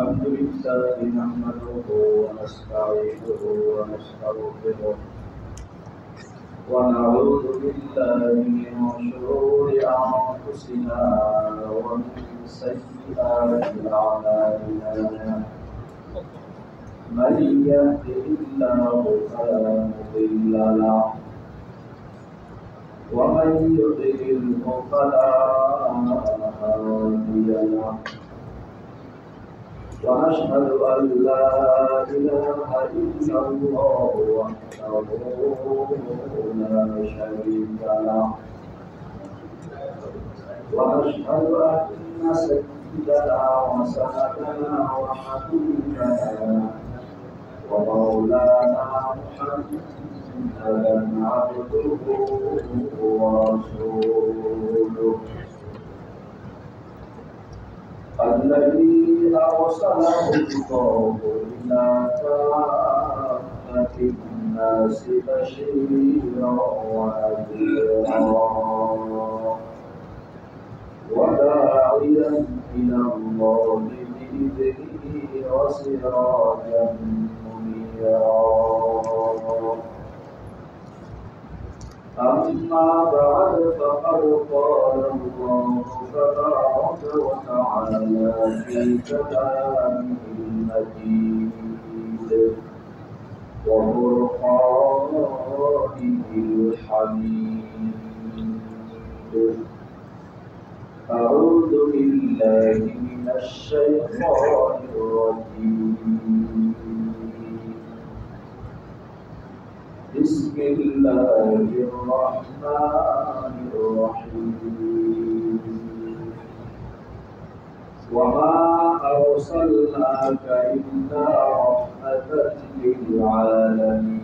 الحمد لله نحمده ونستعينه ونستغفره ونعوذ بالله من شرور أنفسنا ومن سيئات أعمالنا من يهده الله فلا مضل له ومن يضلل فلا هادي له ونشهد أن لا إله إلا الله وحده لا شريك له ونشهد أن سيدنا وسندنا وحبيبنا ومولانا محمدا عبده ورسوله الذي أرسله الله إلى كافة الناس بشيرا ونذيرا وداعيا إلى الله بإذنه وسراجا منيرا أما بعد فقد قال الله تبارك وتعالى في كلامه المجيد وفرقانه الحميد أعوذ بالله من الشيطان الرجيم بسم الله الرحمن الرحيم وما أرسلناك إلا رحمة للعالمين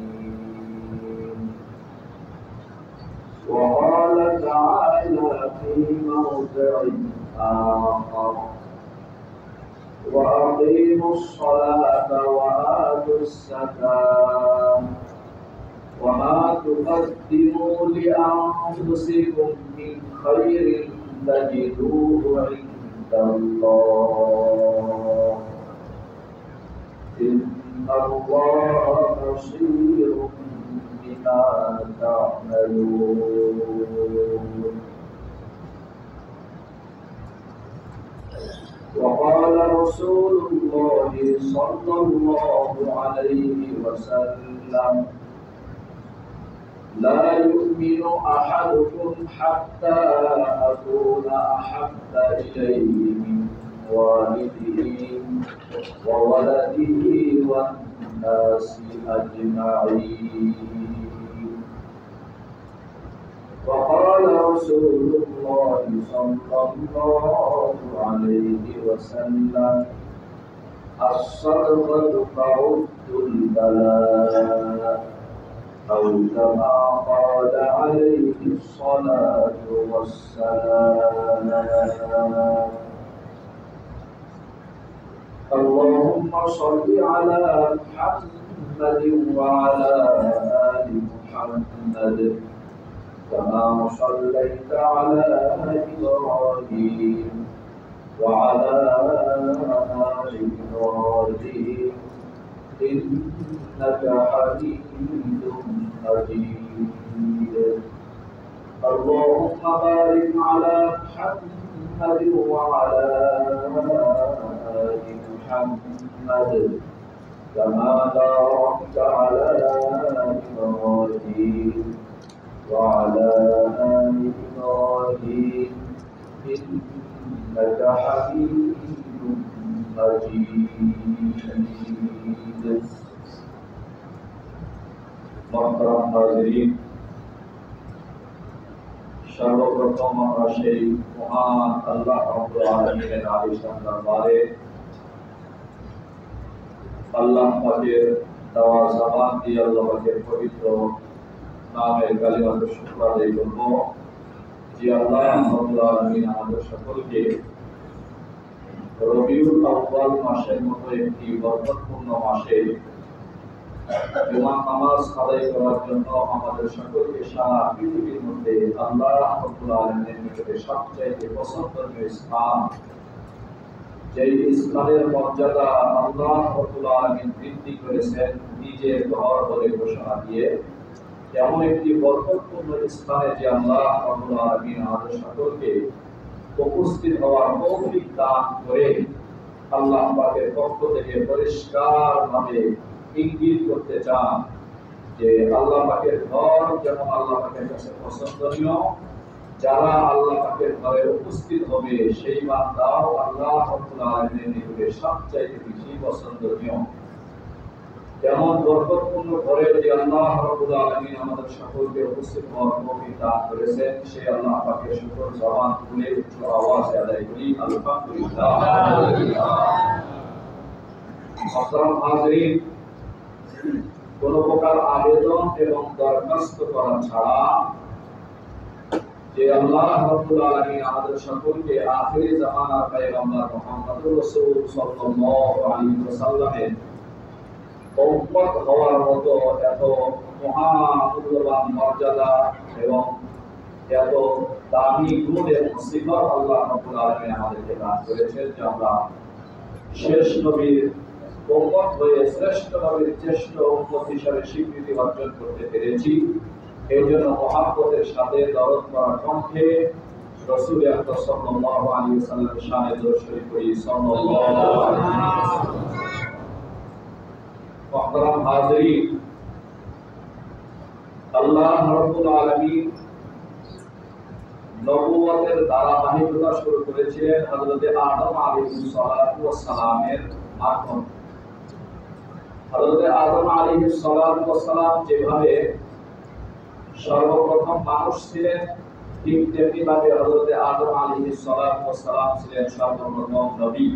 وقال تعالى في موضع آخر وأقيموا الصلاة وآتوا الزكاة وما تقدموا لأنفسكم من خير تجدوه عند الله إن الله بصير بما تعملون وقال رسول الله صلى الله عليه وسلم لا يؤمن أحدكم حتى أكون أحب إليه من والده وولده والناس أجمعين وقال رسول الله صلى الله عليه وسلم الصدقة ترد البلاء أو كما قال عليه الصلاة والسلام اللهم صل على محمد وعلى آل محمد كما صليت على إبراهيم وعلى آل إبراهيم إنك حميد مجيد اللهم بارك على محمد وعلى آل محمد كما باركت على إبراهيم وعلى آل إبراهيم إنك حميد مجيد محترم حاضرین সর্বপ্রথম আমরা সেই মহান আল্লাহ রাব্বুল আলামিনের আলিশান দরবারে আল্লাহ পাকের দেওয়া জবান দিয়ে আল্লাহ পাকের পবিত্র নামে কালিমাত শুকর আদায় করব যে আল্লাহ রাব্বুল আলামিন আমাদের সকলকে রবিউল আউয়াল মাসের মতো একটি বরকতপূর্ণ মাসে জুমার নামাজ আদায় করার জন্য আমাদের সকলকে সারা পৃথিবীর মধ্যে আল্লাহ রাব্বুল আলামিনের নিকটে সবচেয়ে পছন্দনীয় স্থান যে ইসলামের মর্যাদা আল্লাহ রাব্বুল আলামিন বৃদ্ধি করেছেন নিজের ঘর বলে ঘোষণা দিয়ে, এমন একটি বরকতপূর্ণ স্থানে যে আল্লাহ রাব্বুল আলামিন আমাদের সকলকে উপস্থিত হওয়ার তৌফিক দান করে আল্লাহ পাকের পক্ষ থেকে পরিষ্কারভাবে ইঙ্গিত করতে চান যে আল্লাহ পাকের ঘর যেমন আল্লাহ পাকের কাছে পছন্দনীয়, যারা আল্লাহ পাকের ঘরে উপস্থিত হবে সেই বান্দাও আল্লাহ রাব্বুল আলামিনের নিকটে সবচাইতে বেশি পছন্দনীয়। তেমন বরকতপূর্ণ ঘরে যে আল্লাহ রাব্বুল আলামিন আমাদের সকলকে উপস্থিত হওয়ার তৌফিক দান করেছেন, সেই আল্লাহ পাকের শুকর জবান খুলে উচ্চ আওয়াজে আদায় করি আলহামদুলিল্লাহ। মুহতারাম হাজিরিন, কোন প্রকার আবেদন এবং দরখাস্ত করা ছাড়া যে আল্লাহ রাব্বুল আলামিন আমাদের সকলকে আখিরি জামানার পয়গম্বর মুহাম্মদুর রাসূল সাল্লাল্লাহু আলাইহি ওয়াসাল্লামের উম্মত হওয়ার মতো এত মহামূল্যবান মর্যাদা এবং এত দামি গুণ এবং সিফাত আল্লাহ রাব্বুল আলামিন আমাদেরকে দান করেছেন যে আমরা শেষ নবীর উম্মত হয়ে শ্রেষ্ঠ নবীর জ্যেষ্ঠ উম্মত হিসাবে স্বীকৃতি অর্জন করতে পেরেছি। এই জন্য মহাব্বতের সাথে দরদ করা কণ্ঠে রাসূল আকরাম সাল্লাল্লাহু আলাইহি ওয়াসাল্লামের শানে দরুদ শরীফ পড়ি সাল্লাল্লাহু আলাইহি ওয়াসাল্লাম। মুহতারাম হাজিরিন, আল্লাহ রাব্বুল আলামিন নবুয়তের ধারাবাহিকতা শুরু করেছিলেন হযরত আদম আলাইহিস সালাতু ওয়াস সালামের মাধ্যমে। হযরত আদম আলাইহিস সালাতু ওয়াস সালাম যেভাবে সর্বপ্রথম মানুষ ছিলেন, ঠিক তেমনি ভাবে হযরত আদম আলাইহিস সালাতু ওয়াস সালাম ছিলেন সর্বপ্রথম নবী।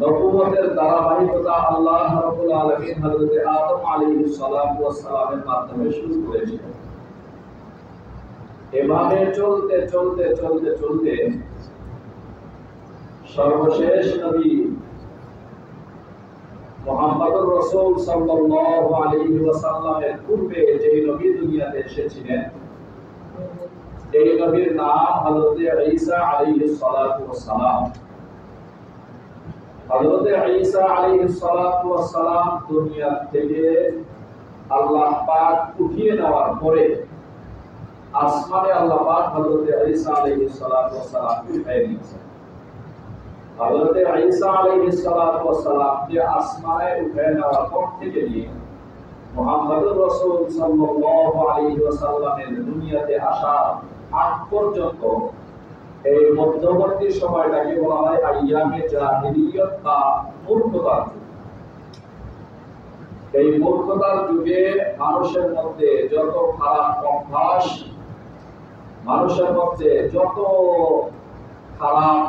নবুয়তের ধারাবাহিকতা আল্লাহ রাব্বুল আলামিন হযরত আদম আলাইহিস সালাতু ওয়াস সালামের মাধ্যমে শুরু করেছিলেন। এভাবে চলতে চলতে চলতে চলতে সর্বশেষ নবী মুহাম্মদুর রাসূল সাল্লাল্লাহু আলাইহি ওয়াসাল্লামের পূর্বে যে নবী দুনিয়াতে এসেছিলেন, এই নবীর নাম হযরত ঈসা আলাইহিস সালাতু ওয়াস সালাম। হযরত ঈসা আলাইহিস সালাতু ওয়াস সালাম দুনিয়া থেকে আল্লাহ পাক উঠিয়ে নেওয়ার পরে আসমানে আল্লাহ পাক হযরত ঈসা আলাইহিস সালাতু ওয়াস সালামকে উঠিয়ে নিয়েছেন। হযরত ঈসা আলাইহিস সালাতু ওয়াস সালাম যে আসমানে উঠিয়ে নেওয়ার পর থেকে নিয়ে মুহাম্মদুর রাসূল সাল্লাল্লাহু আলাইহি ওয়াসাল্লামের দুনিয়াতে আসা আগ পর্যন্ত এই মধ্যবর্তী সময়টাকে বলা হয় আইয়ামে জাহিলিয়ত বা মূর্খতার যুগ। এই মূর্খতার যুগে মানুষের মধ্যে যত খারাপ অভ্যাস, মানুষের মধ্যে যত খারাপ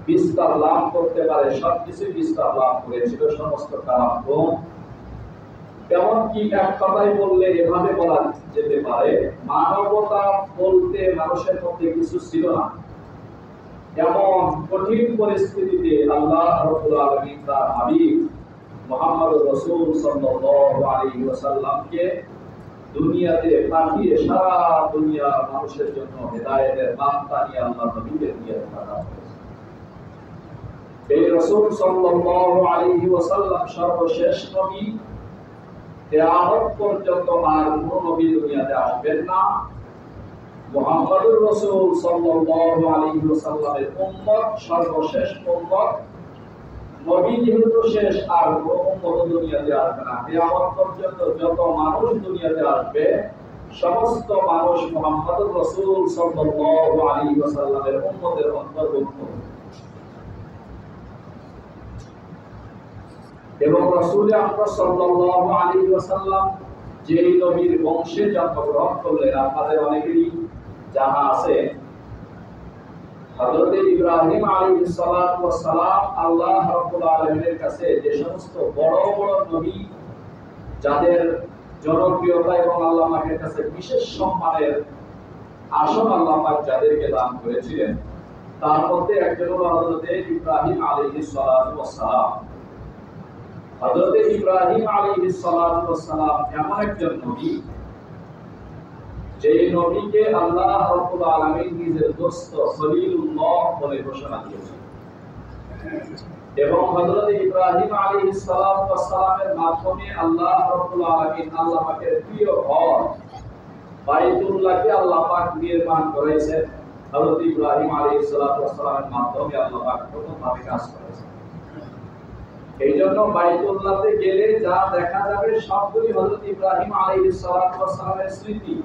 বিস্তার লাভ করতে পারে সবকিছু বিস্তার লাভ করেছিল, সমস্ত খারাপ গুণ। এমনকি এক কথায় বললে এভাবে বলা যেতে পারে, মানবতা বলতে মানুষের মধ্যে কিছু ছিল না। এমন কঠিন পরিস্থিতিতে আল্লাহ রাব্বুল আলামিন তার হাবিব মুহাম্মদুর রাসূল সাল্লাল্লাহু আলাইহি ওয়াসাল্লামকে দুনিয়াতে পাঠিয়ে সারা দুনিয়ার মানুষের জন্য হেদায়েতের বার্তা নিয়ে আল্লাহ নবীকে দিয়ে পাঠান। এই রাসূল সাল্লাল্লাহু আলাইহি ওয়াসাল্লাম সর্বশেষ নবী। কিয়ামত পর্যন্ত আর কোন নবী দুনিয়াতে আসবেন না। মুহাম্মদুর রাসূল সাল্লাল্লাহু আলাইহি ওয়াসাল্লামের উম্মত সর্বশেষ উম্মত। নবী যেহেতু শেষ, আর কোন উম্মত দুনিয়াতে আসবে না। কিয়ামত পর্যন্ত যত মানুষ দুনিয়াতে আসবে সমস্ত মানুষ মুহাম্মদুর রাসূল সাল্লাল্লাহু আলাইহি ওয়াসাল্লামের উম্মতের অন্তর্ভুক্ত। এবং রাসূল আকরাম সাল্লাল্লাহু আলাইহি ওয়াসাল্লাম যেই নবীর বংশে জন্মগ্রহণ করলেন, আপনাদের অনেকেরই জানা আছে হযরত ইব্রাহিম আলাইহিস সালাতু ওয়াস সালাম আল্লাহ রাব্বুল আলামিনের কাছে যে সমস্ত বড় বড় নবী যাদের জনপ্রিয়তা এবং আল্লাহ পাকের কাছে বিশেষ সম্মানের আসন আল্লাহ পাক যাদেরকে দান করেছিলেন, তার মধ্যে একজন হলো হযরত ইব্রাহিম আলাইহিস সালাতু ওয়াস সালাম। হযরত ইব্রাহিম আলাইহিস সালাতু ওয়াস সালাম এমন একজন নবী যে নবীকে আল্লাহ রাব্বুল আলামিন নিজের দোস্ত খলিলুল্লাহ বলে ঘোষণা দিয়েছেন এবং হযরত ইব্রাহিম আলাইহিস সালাতু ওয়াস সালামের মাধ্যমে আল্লাহ রাব্বুল আলামিন আল্লাহ পাকের প্রিয় ঘর বাইতুল্লাহকে আল্লাহ পাক নির্মাণ করেছেন। হযরত ইব্রাহিম আলাইহিস সালাতু ওয়াস সালামের মাধ্যমে আল্লাহ পাক প্রথমভাবে কাজ করেছেন। এইজন্য বাইতুল্লাহতে গেলে যা দেখা যাবে সবগুলি হযরত ইব্রাহিম আলাইহিস সালাতু ওয়াস সালামের স্মৃতি।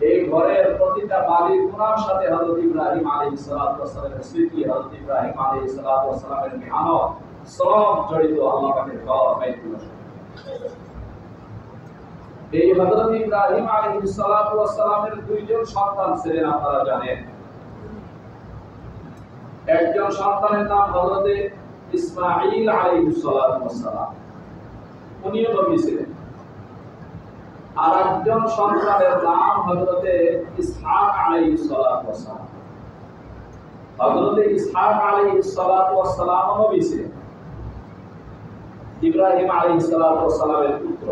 এই ঘরের প্রতিটা বালির কোণার সাথে হযরত ইব্রাহিম আলাইহিস সালাতু ওয়াস সালামের স্মৃতি, হযরত ইব্রাহিম আলাইহিস সালাতু ওয়াস সালামের মেহনত সব জড়িত আল্লাহ পাকের ঘর বাইতুল্লাহ। এই হযরত ইব্রাহিম আলাইহিস সালাতু ওয়াস সালামের দুইজন সন্তান ছিলেন আপনারা জানেন। একজন সন্তানের নাম হযরত ইসমাঈল আলাইহিস সালাতু ওয়াস সালাম, উনিও নবী ছিলেন। আর একজন সন্তানের নাম হযরত ইসহাক আলাইহিস সালাতু ওয়াস সালাম। হযরত ইসহাক আলাইহিস সালাতু ওয়াস সালাম নবী ছিলেন, ইব্রাহিম আলাইহিস সালাতু ওয়াস সালামের পুত্র।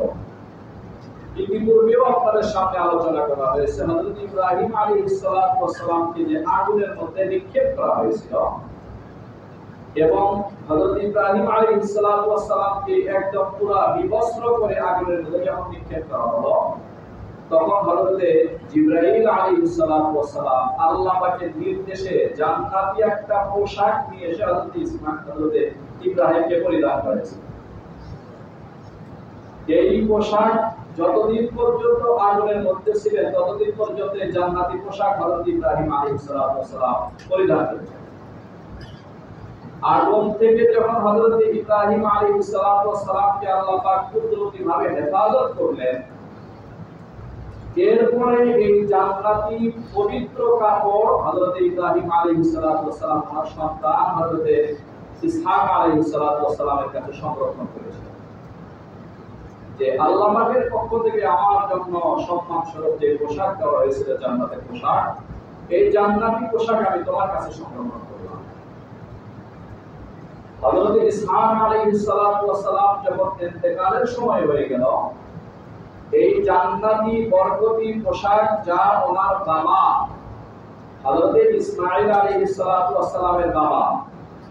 ইতিপূর্বেও আপনাদের সামনে আলোচনা করা হয়েছে হযরত ইব্রাহিম আলাইহিস সালাতু ওয়াস সালামকে যে আগুনের মধ্যে নিক্ষেপ করা হয়েছিল এবং হযরত ইব্রাহিম আলাইহিস সালাতু ওয়াস সালামকে একদম পুরো বিবস্ত্র করে আগুনের মধ্যে যখন নিক্ষেপ করা হলো, তখন হযরত জিবরাইল আলাইহিস সালাতু ওয়াস সালাম আল্লাহ পাকের নির্দেশে জান্নাতি একটা পোশাক নিয়ে এসে হযরত ইব্রাহিমকে পরিধান করেছে। এই পোশাক যতদিন পর্যন্ত আগুনের মধ্যে ছিলেন ততদিন পর্যন্ত জান্নাতি পোশাক হযরত ইব্রাহিম আলাইহিস সালাতু ওয়াস সালাম পরিধান করেছেন। আগুন থেকে যখন হযরত ইব্রাহিম আলাইহিস সালাতু ওয়াস সালামকে আল্লাহ পাক কুদরতিভাবে হেফাজত করলেন, এরপরে এই জান্নাতি পবিত্র কাপড় হযরত ইব্রাহিম আলাইহিস সালাতু ওয়াস সালাম তার সন্তান হযরত ইসহাক আলাইহিস সালাতু ওয়াস সালামের কাছে সংরক্ষণ করেছিলেন যে আল্লাহ পাকের পক্ষ থেকে আমার জন্য সম্মান স্বরূপ যে পোশাক দেওয়া হয়েছিল জান্নাতের পোশাক, এই জান্নাতি পোশাক আমি তোমার কাছে সংরক্ষণ করলাম। হযরত ইসহাক আলাইহিস সালাতু ওয়াস সালাম যখন ইন্তেকালের সময় হয়ে গেল, এই জান্নাতি বরকতি পোশাক যা ওনার বাবা হযরত ইসমাঈল আলাইহিস সালাতু ওয়াস সালামের বাবা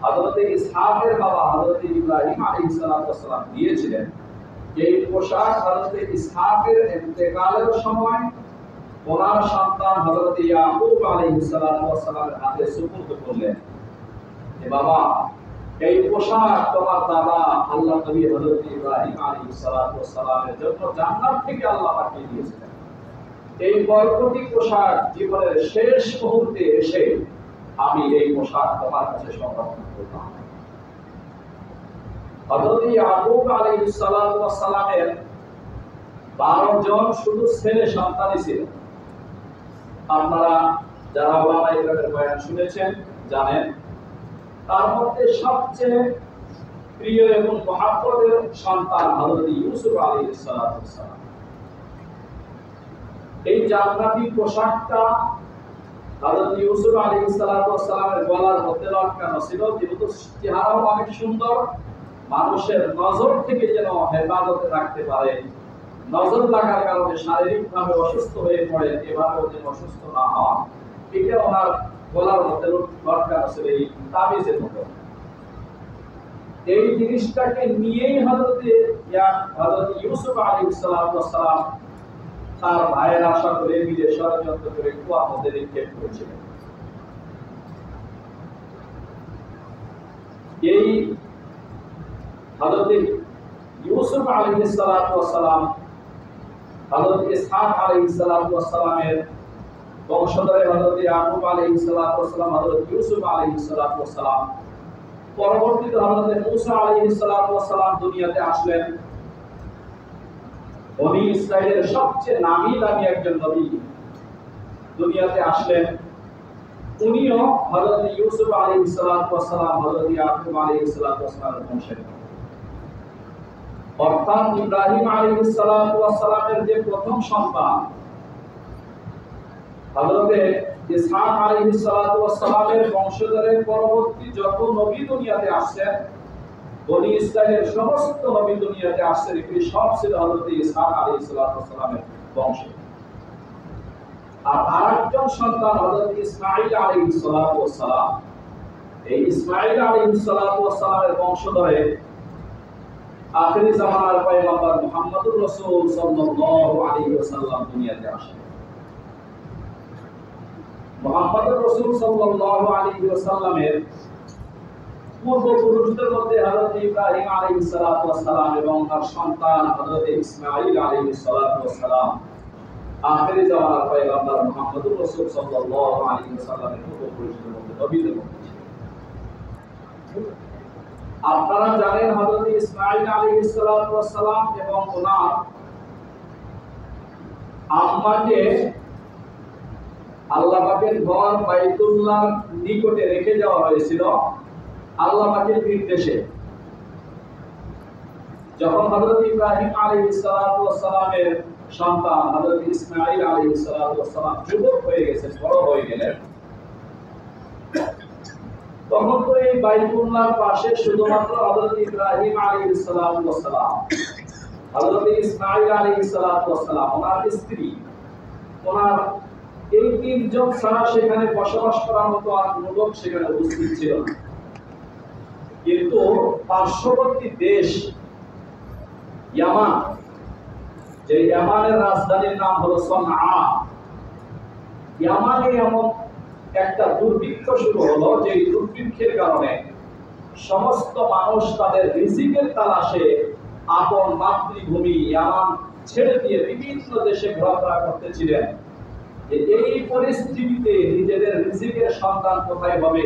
হযরত ইসহাকের বাবা হযরত ইব্রাহিম আলাইহিস সালাতু ওয়াস সালাম দিয়েছিলেন, এই পোশাক হযরত ইসহাকের ইন্তেকালের সময় ওনার সন্তান হযরত ইয়াকুব আলাইহিস সালাতু ওয়াস সালামের হাতে সুপুর্দ করলেন যে বাবা, এই পোশাক তোমার দাদা আল্লাহ নবী হযরত ইব্রাহিম আলাইহিস সালাতু ওয়াস সালামের জন্য জান্নাত থেকে আল্লাহ পাঠিয়ে দিয়েছিলেন। এই বরকতি পোশাক জীবনের শেষ মুহূর্তে এসে আমি এই পোশাক তোমার কাছে সংরক্ষণ করলাম। হযরত ইয়াকুব আলাইহিস সালাতু ওয়াস সালামের 12 জন শুধু ছেলে সন্তানই ছিল। আপনারা যারা ওলামায়ে কেরামের বয়ান শুনেছেন জানেন, তার মধ্যে সবচেয়ে প্রিয় এবং মহব্বতের সন্তান হযরত ইউসুফ আলাইহিস সালাতু ওয়াস সালাম। এই জান্নাতি পোশাকটা হযরত ইউসুফ আলাইহিস সালাতু ওয়াস সালামের গলার মধ্যে লটকানো ছিল, যেহেতু চেহারাও অনেক সুন্দর, মানুষের নজর থেকে যেন হেফাজতে রাখতে পারে, নজর লাগার কারণে শারীরিকভাবে অসুস্থ হয়ে পড়ে, এভাবেও যেন অসুস্থ না হয়, এটা ওনার গলার মধ্যে লটকানো ছিল এই তাবিজের মতো। এই জিনিসটাকে নিয়েই হযরত ইউসুফ আলাইহিস সালাতু ওয়াস সালাম তার ভাইয়ের আশা করে মিলে ষড়যন্ত্র করে কুয়ার মধ্যে নিক্ষেপ করেছিলেন। এই হযরত ইউসুফ আলাইহিস সালাতু ওয়াস সালাম হযরত ইসহাক আলাইহিস সালাতু ওয়াস সালামের বংশধর হযরত ইয়াকুব আলাইহিস সালাতু ওয়াস সালাম, হযরত ইউসুফ আলাইহিস সালাতু ওয়াস সালাম, পরবর্তীতে হযরত মূসা আলাইহিস সালাতু ওয়াস সালাম দুনিয়াতে আসলেন। বনি ইসরাইলের সবচেয়ে নামী দামি একজন নবী দুনিয়াতে আসলেন। উনিও হযরত ইউসুফ আলাইহিস সালাতু ওয়াস সালাম, হযরত ইয়াকুব আলাইহিস সালাতু ওয়াস সালামের বংশের, অর্থাৎ ইব্রাহিম আলাইহিস সালাতু ওয়াস সালামের যে প্রথম সন্তান হযরত ইসহাক আলাইহিস সালাতু ওয়াস সালামের বংশধরের পরবর্তী যত নবী দুনিয়াতে আসছেন, বনি ইসরাইলের সমস্ত নবী দুনিয়াতে আসছেন, এগুলি সব ছিল হযরত ইসহাক আলাইহিস সালাতু ওয়াস সালামের বংশ। আর আরেকজন সন্তান হযরত ইসমাঈল আলাইহিস সালাতু ওয়াস সালাম। এই ইসমাঈল আলাইহিস সালাতু ওয়াস সালামের বংশধরে আখিরি জামানার পয়গম্বর মুহাম্মদুর রাসূল সাল্লাল্লাহু আলাইহি ওয়াসাল্লাম দুনিয়াতে আসেন। মুহাম্মদুর রাসূল সাল্লাল্লাহু আলাইহি ওয়াসাল্লামের পূর্বপুরুষদের মধ্যে হযরত ইব্রাহিম আলাইহিস সালাতু ওয়াস সালাম এবং তার সন্তান হযরত ইসমাঈল আলাইহিস সালাতু ওয়াস সালাম আখিরি জামানার পয়গম্বর মুহাম্মদুর রাসূল সাল্লাল্লাহু আলাইহি ওয়াসাল্লামের পূর্বপুরুষদের মধ্যে নবীদের মধ্যে। আপনারা জানেন হযরত ইসমাঈল আলাইহিস সালাতু ওয়াস সালাম এবং ওনার আম্মাকে আল্লাহ পাকের ঘর বাইতুল্লাহর নিকটে রেখে যাওয়া হয়েছিল আল্লাহ পাকের নির্দেশে। যখন হযরত ইব্রাহিম আলাইহিস সালাতু ওয়াস সালামের সন্তান হযরত ইসমাঈল আলাইহিস সালাতু ওয়াস সালাম যুবক হয়ে গেছেন, বড় হয়ে গেলেন, তখন তো এই বাইতুল্লাহর পাশে শুধুমাত্র হযরত ইব্রাহিম আলাইহিস সালাতু ওয়াস সালাম, হযরত ইসমাঈল আলাইহিস সালাতু ওয়াস সালাম, ওনার স্ত্রী, ওনার এই তিনজন ছাড়া সেখানে বসবাস করার মতো আর কোনো লোক সেখানে উপস্থিত ছিল না। কিন্তু পার্শ্ববর্তী দেশ ইয়ামান, যে ইয়ামানের রাজধানীর নাম হলো সনআ, ইয়ামানে এমন একটা দুর্ভিক্ষ শুরু হলো, যে দুর্ভিক্ষের কারণে সমস্ত মানুষ তাদের রিজিকের তালাশে আপন মাতৃভূমি ইয়ামান ছেড়ে দিয়ে বিভিন্ন দেশে ঘোরাফেরা করতেছিলেন। এই পরিস্থিতিতে নিজেদের রিজিকের সন্ধান কোথায় হবে,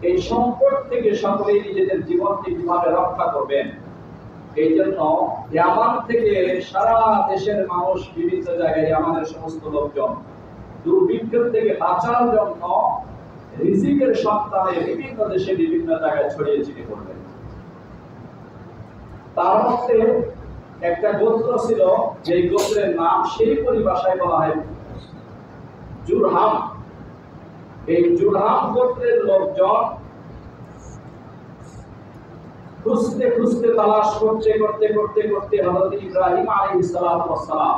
এই সংকট থেকে সকলেই নিজেদের জীবনকে কিভাবে রক্ষা করবেন, এই জন্য ইয়ামান থেকে সারা দেশের মানুষ বিভিন্ন জায়গায়, ইয়ামানের সমস্ত লোকজন দুর্ভিক্ষ থেকে বাঁচার জন্য রিজিকের সন্ধানে বিভিন্ন দেশে বিভিন্ন জায়গায় ছড়িয়ে ছিটিয়ে পড়বেন। তার মধ্যে একটা গোত্র ছিল, যে গোত্রের নাম সেই পরিভাষায় বলা হয় জুরহাম। এই জুরহাম গোত্রের লোকজন খুঁজতে খুঁজতে তালাশ করতে করতে করতে করতে হযরত ইব্রাহিম আলাইহিস সালাতু ওয়াস সালাম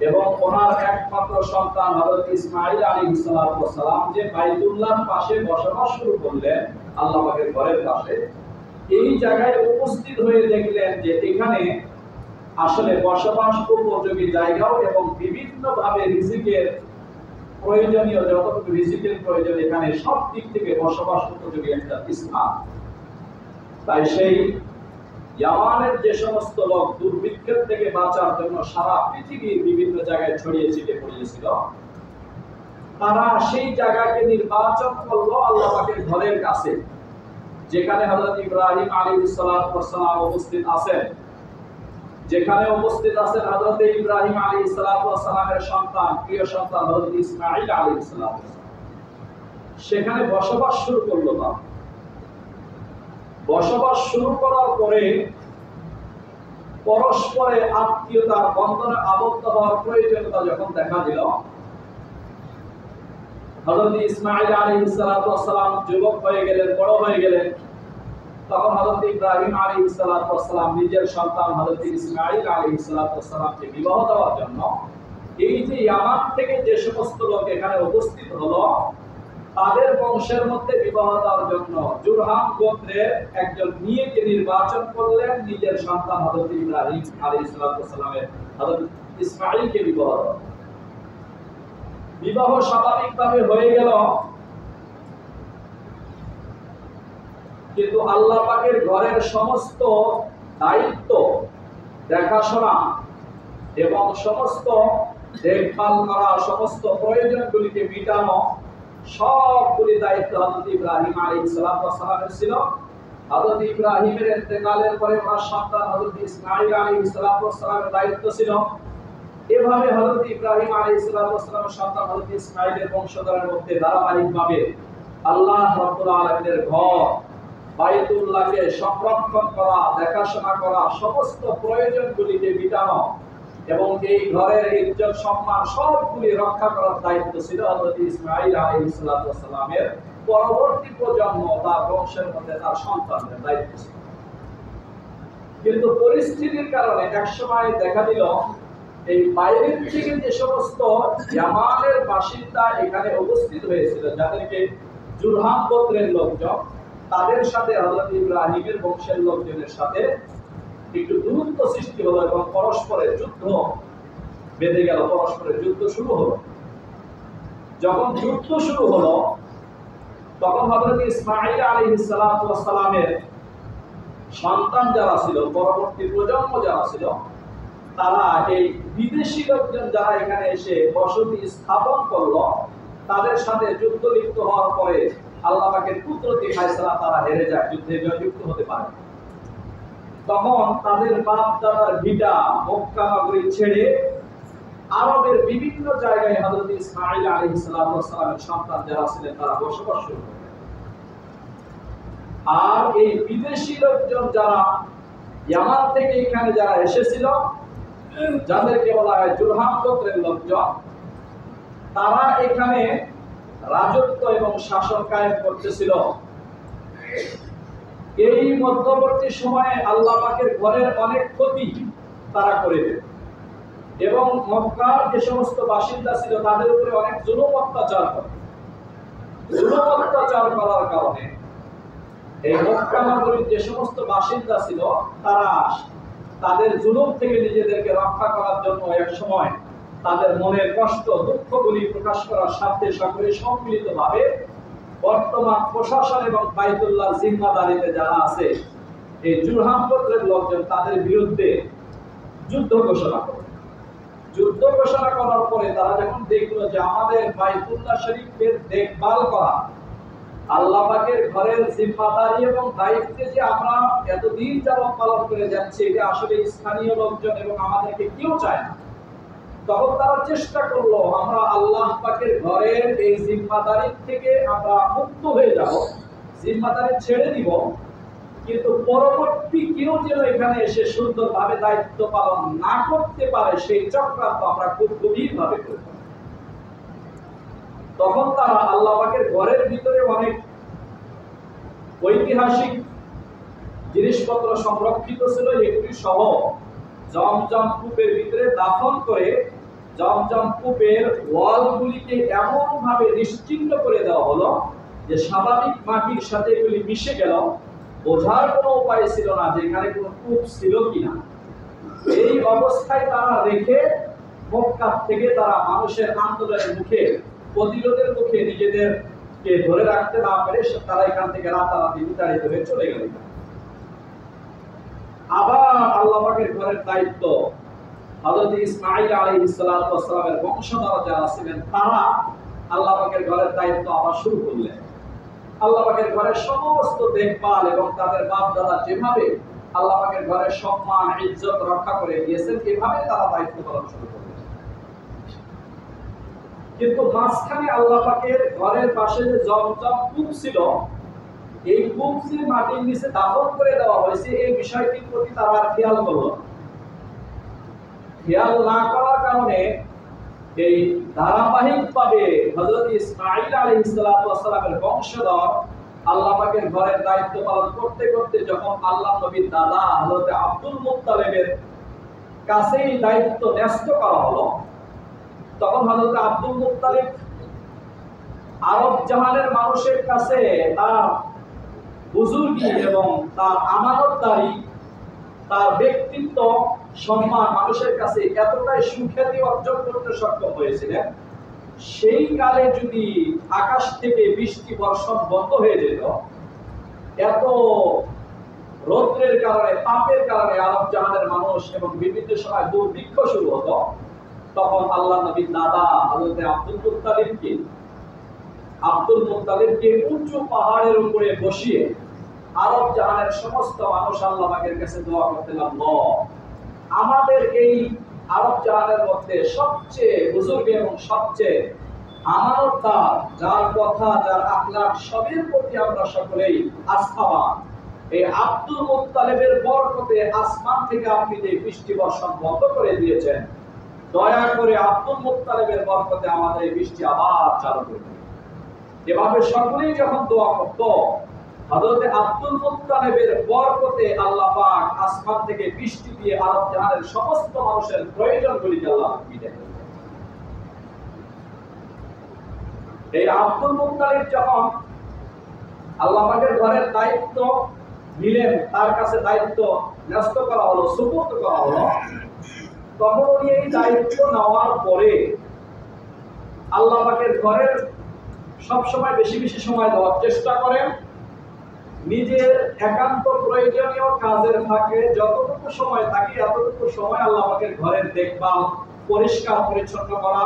এবং ওনার একমাত্র সন্তান হযরত ইসমাঈল আলাইহিস সালাতু ওয়াস সালাম যে বাইতুল্লাহর পাশে বসবাস শুরু করলেন, আল্লাহ পাকের ঘরের পাশে, এই জায়গায় উপস্থিত হয়ে দেখলেন যে এখানে আসলে বসবাস উপযোগী জায়গাও এবং বিভিন্ন ভাবে রিজিকের প্রয়োজনীয় যতটুকু রিজিকের প্রয়োজন এখানে সব দিক থেকে বসবাস উপযোগী একটা স্থান। তাই সেই ইয়ামানের যে সমস্ত লোক দুর্ভিক্ষের থেকে বাঁচার জন্য সারা পৃথিবীর বিভিন্ন জায়গায় ছড়িয়ে ছিটিয়ে পড়েছিল, তারা সেই জায়গাকে নির্বাচন করলো আল্লাহ পাকের ঘরের কাছে, যেখানে হযরত ইব্রাহিম আলাইহিস সালাতু ওয়াস সালাম উপস্থিত আছেন, যেখানে উপস্থিত আছেন হযরত ইব্রাহিম আলাইহিস সালাতু ওয়াস সালামের সন্তান, প্রিয় সন্তান হযরত ইসমাঈল আলাইহিস সালাতু ওয়াস সালাম। সেখানে বসবাস শুরু করলো। তারা বসবাস শুরু করার পরে পরস্পরে আত্মীয়তার বন্ধনে আবদ্ধ হওয়ার প্রয়োজনীয়তা যখন দেখা দিল, হযরত ইসমাঈল আলাইহিস সালাতু ওয়াস সালাম যুবক হয়ে গেলেন, বড় হয়ে গেলেন, তখন হযরত ইব্রাহিম আলাইহিস সালাতু ওয়াস সালাম নিজের সন্তান হযরত ইসমাঈল আলাইহিস সালাতু ওয়াস সালামকে বিবাহ দেওয়ার জন্য এই যে ইয়ামান থেকে যে সমস্ত লোক এখানে উপস্থিত হলো, তাদের বংশের মধ্যে বিবাহ দেওয়ার জন্য জুরহাম গোত্রের একজন মেয়েকে নির্বাচন করলেন, নিজের সন্তান হযরত ইব্রাহিম আলাইহিস সালাতু ওয়াস সালামের হযরত ইসমাঈলকে বিবাহ দেওয়া। বিবাহ স্বাভাবিকভাবে হয়ে গেল, কিন্তু আল্লাহ পাকের ঘরের সমস্ত দায়িত্ব, দেখাশোনা এবং সমস্ত দেখভাল করা, সমস্ত প্রয়োজনগুলিকে মেটানো, সবগুলি দায়িত্ব হযরত ইব্রাহিম আলাইহিস সালাতু ওয়াস সালামের ছিল। হযরত ইব্রাহিমের ইন্তেকালের পরে ওনার সন্তান হযরত ইসমাঈল আলাইহিস সালাতু ওয়াস সালামের দায়িত্ব ছিল। এভাবে হযরত ইব্রাহিম আলাইহিস সালাতু ওয়াস সালামের সন্তান হযরত ইসমাঈলের বংশধরের মধ্যে ধারাবাহিকভাবে আল্লাহ রাব্বুল আলামিনের ঘর বাইতুল্লাহকে সংরক্ষণ করা, দেখাশোনা করা, সমস্ত প্রয়োজনগুলিকে মেটানো এবং এই ঘরের ইজ্জত সম্মান সবগুলি রক্ষা করার দায়িত্ব ছিল হযরত ইসমাঈল আলাইহিস সালাতু ওয়াস সালামের পরবর্তী প্রজন্ম, তার বংশের মধ্যে তার সন্তানদের দায়িত্ব ছিল। কিন্তু পরিস্থিতির কারণে একসময় দেখা দিল এই বাইরের থেকে যে সমস্ত ইয়ামানের বাসিন্দা এখানে উপস্থিত হয়েছিল, যাদেরকে জুরহাম গোত্রের লোকজন, তাদের সাথে হযরত ইব্রাহিমের বংশের লোকজনের সাথে একটু দূরত্ব সৃষ্টি হলো এবং পরস্পরের যুদ্ধ বেঁধে গেল, পরস্পরের যুদ্ধ শুরু হলো। যখন যুদ্ধ শুরু হলো তখন হযরত ইসমাঈল আলাইহিস সালাতু ওয়াস সালামের সন্তান যারা ছিল, পরবর্তী প্রজন্ম যারা ছিল, তারা এই বিদেশি লোকজন যারা এখানে এসে বসতি স্থাপন করলো, তাদের সাথে যুদ্ধ লিপ্ত হওয়ার পরে আল্লাহ পাকের কুদরতি ফায়সালা তারা হেরে যায়, যুদ্ধে জয়যুক্ত হতে পারে। তখন তাদের বাপ দাদার ভিটা মক্কা নগরী ছেড়ে আরবের বিভিন্ন জায়গায় হযরত ইসমাঈল আলাইহিস সালামের সন্তান যারা ছিলেন তারা বসবাস শুরু করে। আর এই বিদেশি লোকজন যারা ইয়ামান থেকে এখানে যারা এসেছিল, যাদেরকে বলা হয় জুরহাম গোত্রের লোকজন, তারা এখানে রাজত্ব এবং শাসন কায়েম করতেছিল। এই মধ্যবর্তী সময়ে আল্লাহ পাকের ঘরের অনেক ক্ষতি তারা করে দেয় এবং মক্কার যে সমস্ত বাসিন্দা ছিল তাদের উপরে অনেক জুলুম অত্যাচার করে। জুলুম অত্যাচার করার কারণে এই মক্কা নগরীর যে সমস্ত বাসিন্দা ছিল তারা তাদের জুলুম থেকে নিজেদেরকে রক্ষা করার জন্য এক সময় তাদের মনের কষ্ট দুঃখগুলি প্রকাশ করার স্বার্থে সকলে সম্মিলিতভাবে বর্তমান প্রশাসন এবং বাইতুল্লাহর জিম্মাদারিতে যারা আছে এই জুরহাম গোত্রের লোকজন তাদের বিরুদ্ধে যুদ্ধ ঘোষণা করে। যুদ্ধ ঘোষণা করার পরে তারা যখন দেখলো যে আমাদের বাইতুল্লাহ শরীফের দেখভাল করা, আল্লাহ পাকের ঘরের জিম্মাদারি এবং দায়িত্বে যে আমরা এতদিন যাবত পালন করে যাচ্ছি, এটা আসলে স্থানীয় লোকজন এবং আমাদেরকে কেউ চায় না। তখন তারা চেষ্টা করলো আমরা আল্লাহ পাকের ঘরের এই জিম্মাদারি থেকে আমরা মুক্ত হয়ে যাব, জিম্মাদারি ছেড়ে দিব, কিন্তু পরবর্তী কেউ যেন এখানে এসে সুন্দরভাবে দায়িত্ব পালন না করতে পারে সেই চক্রান্ত আমরা খুব গভীরভাবে করব। তখন তারা আল্লাহ পাকের ঘরের ভিতরে অনেক ঐতিহাসিক জিনিসপত্র সংরক্ষিত ছিল, এগুলি সহ জমজম কূপের ভিতরে দাফন করে জমজম কূপের ওয়ালগুলিকে এমন ভাবে নিশ্চিহ্ন করে দেওয়া হলো যে স্বাভাবিক মাটির সাথে এগুলি মিশে গেল, বোঝার কোনো উপায় ছিল না যে এখানে কোনো কূপ ছিল কিনা। এই অবস্থায় তারা রেখে মক্কা থেকে তারা মানুষের আন্দোলনের মুখে, প্রতিরোধের মুখে নিজেদেরকে ধরে রাখতে না পেরে তারা এখান থেকে রাতারাতি বিতাড়িত হয়ে চলে গেল। আবার আল্লাহ পাকের ঘরের দায়িত্ব হযরত ইসমাঈল আলাইহিস সালামের বংশধর যারা ছিলেন তারা আল্লাহ পাকের ঘরের দায়িত্ব আবার শুরু করলেন। আল্লাহ পাকের ঘরের সমস্ত দেখভাল এবং তাদের বাপ দাদা যেভাবে আল্লাহ পাকের ঘরের সম্মান ইজ্জত রক্ষা করে দিয়েছেন, এভাবে তারা দায়িত্ব পালন শুরু করলেন। কিন্তু মাঝখানে আল্লাহ পাকের ঘরের পাশে যে জমজম কূপ ছিল, এই কূপ যে মাটির নিচে দাফন করে দেওয়া হয়েছে, এই বিষয়টির প্রতি তারা আর খেয়াল করলো না। খেয়াল না করার কারণে এই ধারাবাহিকভাবে হযরত ইসমাঈল আলাইহিস সালামের বংশধর আল্লাহ পাকের ঘরের দায়িত্ব পালন করতে করতে যখন আল্লাহ নবীর দাদা হযরত আব্দুল মুত্তালিবের কাছেই দায়িত্ব ন্যস্ত করা হলো, তখন হযরত আব্দুল মুত্তালিব আরব জাহানের মানুষের কাছে তার বুজুর্গি এবং তার আমানতদারি, তার ব্যক্তিত্ব, সম্মান মানুষের কাছে এতটাই সুখ্যাতি অর্জন করতে সক্ষম হয়েছিলেন, সেই কালে যদি আকাশ থেকে বৃষ্টি বর্ষণ বন্ধ হয়ে যেত, এত রৌদ্রের কারণে, তাপের কারণে আরব জাহানের মানুষ এবং বিভিন্ন সময় দুর্ভিক্ষ শুরু হতো, তখন আল্লাহ নবীর দাদা হযরত আব্দুল মুত্তালিবকে উঁচু পাহাড়ের উপরে বসিয়ে আরব জাহানের সমস্ত মানুষ আল্লাহ পাকের কাছে দোয়া করতে লাগলো, আমাদের এই আরব জাহানের মধ্যে সবচেয়ে বুজুর্গ এবং সবচেয়ে আমানতদার, যার কথা যার আখলাক সবের প্রতি আমরা সকলেই আস্থাবান, এই আব্দুল মুত্তালিবের বরকতে আসমান থেকে আপনি যে বৃষ্টি বর্ষণ বন্ধ করে দিয়েছেন, দয়া করে আব্দুল মুত্তালিবের বরকতে আমাদের বৃষ্টি আবার চালু করুন। এভাবে সকলেই যখন দোয়া করত, হযরত আব্দুল মুত্তালিবের বরকতে আল্লাহ পাক আসমান থেকে বৃষ্টি দিয়ে আরব জাহানের সমস্ত মানুষের প্রয়োজনগুলিকে আল্লাহ মিটে দেন। এই আব্দুল মুত্তালিব যখন আল্লাহ পাকের ঘরের দায়িত্ব নিলেন, তার কাছে দায়িত্ব ন্যস্ত করা হলো, সুপুর্দ করা হলো, তখন উনি এই দায়িত্ব নেওয়ার পরে আল্লাহ পাকের ঘরের সবসময় বেশি বেশি সময় দেওয়ার চেষ্টা করেন। নিজের একান্ত প্রয়োজনীয় কাজের ফাঁকে যতটুকু সময় থাকে এতটুকু সময় আল্লাহ পাকের ঘরের দেখভাল, পরিষ্কার পরিচ্ছন্ন করা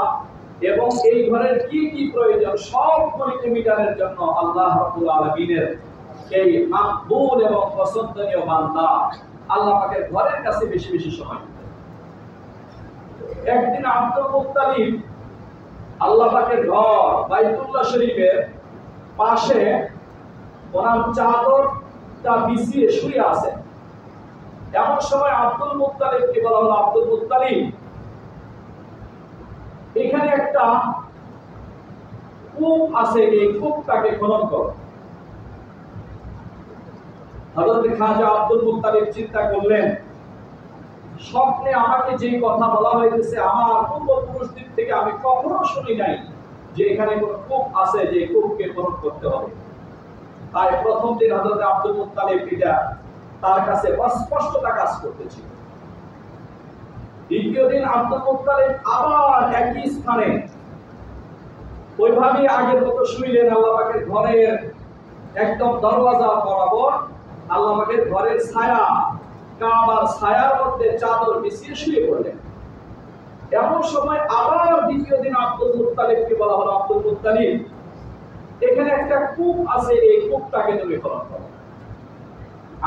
এবং এই ঘরের কি কি প্রয়োজন সবগুলিকে মিটানোর জন্য আল্লাহ রাব্বুল আলামিনের এই মাকবুল এবং পছন্দনীয় বান্দা আল্লাহ পাকের ঘরের কাছে বেশি বেশি সময় দিতেন। একদিন আব্দুল মুত্তালিব আল্লাহ পাকের ঘর বাইতুল্লাহ শরীফের পাশে ওনার চাদরটা বিছিয়ে শুয়ে আছেন। এমন সময় আব্দুল মুত্তালিবকে বলা হলো, আব্দুল মুত্তালিব, এখানে একটা কূপ আছে, এই কূপটাকে খনন করো। হযরত খাজা আব্দুল মুত্তালিব চিন্তা করলেন, স্বপ্নে আমাকে যে কথা বলা হয়েছে আমার পূর্বপুরুষদের থেকে আমি কখনো শুনি নাই যে এখানে কোন কূপ আছে যে কূপকে খনন করতে হবে। তাই প্রথম দিন হযরত আব্দুল মুত্তালিব এটা তার কাছে অস্পষ্টতা কাজ করতেছিল। দ্বিতীয় দিন আব্দুল মুত্তালিব আবার একই স্থানে ওইভাবে আগের মতো শুইলেন। আল্লাহ পাকের ঘরের একদম দরওয়াজা বরাবর আল্লাহ পাকের ঘরের ছায়া, কাবার ছায়ার মধ্যে চাদর বিছিয়ে শুয়ে পড়লেন। এমন সময় আবার দ্বিতীয় দিন আব্দুল মুত্তালিবকে বলা হলো, আব্দুল মুত্তালিব, এখানে একটা কূপ আছে, এই কূপটাকে তুমি খনন করো।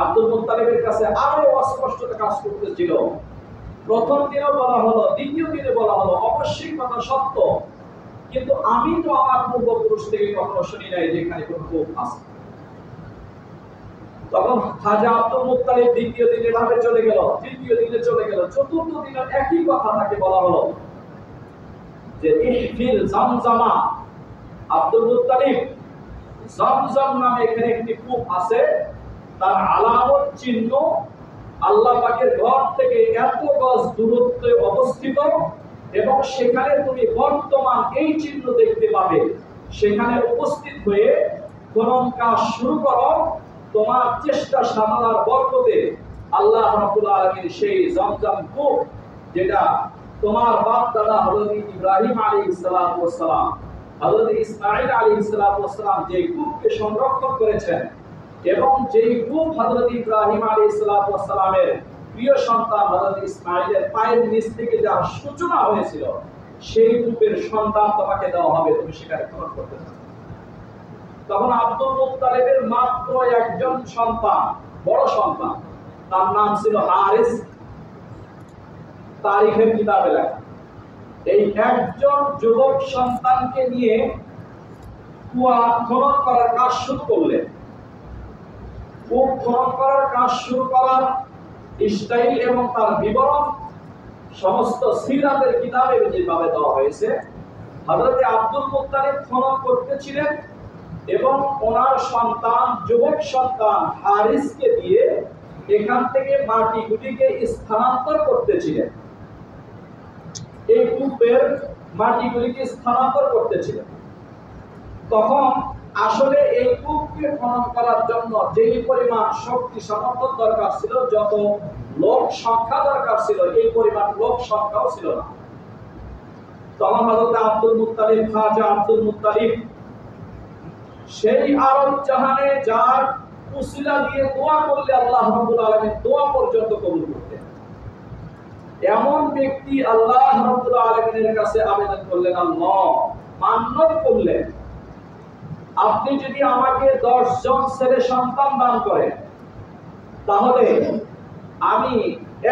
আব্দুল মুত্তালিবের কাছে আরো অস্পষ্টতা কাজ করতেছিল। প্রথম দিনও বলা হলো, দ্বিতীয় দিনে বলা হলো, অবশ্যই কথা সত্য, কিন্তু আমি তো আমার পূর্বপুরুষ থেকে কখনো শুনি নাই যে এখানে কোনো কূপ আছে। তখন খাজা আব্দুল মুত্তালিব দ্বিতীয় দিনে ভাবে চলে গেল, তৃতীয় দিনে চলে গেল, চতুর্থ দিনে একই কথা তাকে বলা হলো যে ইহফিল জামজামা, আব্দুল মুত্তালিব, জামজাম নামে এখানে একটি কূপ আছে, তার আলামত চিহ্ন আল্লাহ পাকের ঘর থেকে এত গজ দূরত্বে অবস্থিত এবং সেখানে তুমি বর্তমান এই চিহ্ন দেখতে পাবে। সেখানে উপস্থিত হয়ে খনন কাজ শুরু করো। তোমার চেষ্টা সাধনার বরকতে আল্লাহ রাব্বুল আলামিন সেই জমজম কূপ, যেটা তোমার বাপ দাদা হযরত ইব্রাহিম আলাইহিস সালাতু ওয়াস সালাম, হযরত ইসমাঈল আলাইহিস সালাতু ওয়াস সালাম যে কূপকে সংরক্ষণ করেছেন এবং যেই কূপ হযরত ইব্রাহিম আলাইহিস সালাতু ওয়াস সালামের প্রিয় সন্তান হযরত ইসমাঈলের পায়ের নিচ থেকে যা সূচনা হয়েছিল, সেই কূপের সন্তান তোমাকে দেওয়া হবে, তুমি সেখানে খনন করতে থাকো। তখন আব্দুল মুত্তালিবের মাত্র একজন সন্তান, বড় সন্তান, তার নাম ছিল হারিস। তারিখের কিতাবে লেখা, এই একজন যুবক সন্তানকে নিয়ে কুয়া খনন করার কাজ শুরু করলেন। কূপ খনন করার কাজ শুরু করার স্টাইল এবং তার বিবরণ সমস্ত সিরাতের কিতাবে যেভাবে দেওয়া হয়েছে, হযরত আব্দুল মুত্তালিব খনন করতেছিলেন এবং ওনার সন্তান, যুবক সন্তান হারিসকে দিয়ে এখান থেকে মাটিগুলিকে স্থানান্তর করতেছিলেন। এই কূপের মাটিগুলিকে স্থানান্তর করতেছিলেন। তখন আসলে এই কূপকে খনন করার জন্য যেই পরিমাণ শক্তি সামর্থ্য দরকার ছিল, যত লোক সংখ্যা দরকার ছিল, এই পরিমাণ লোক সংখ্যাও ছিল না। তখন হযরত আব্দুল মুত্তালিব, খাজা আব্দুল মুত্তালিব, সেই আরব জাহানে যার উসিলা দিয়ে দোয়া করলে আল্লাহ রাব্বুল আলামিন দোয়া পর্যন্ত কবুল করতেন, এমন ব্যক্তি আল্লাহ রাব্বুল আলামিনের কাছে আবেদন করলেন, আল্লাহ মান্নত করলেন, আপনি যদি আমাকে 10 জন ছেলে সন্তান দান করেন, তাহলে আমি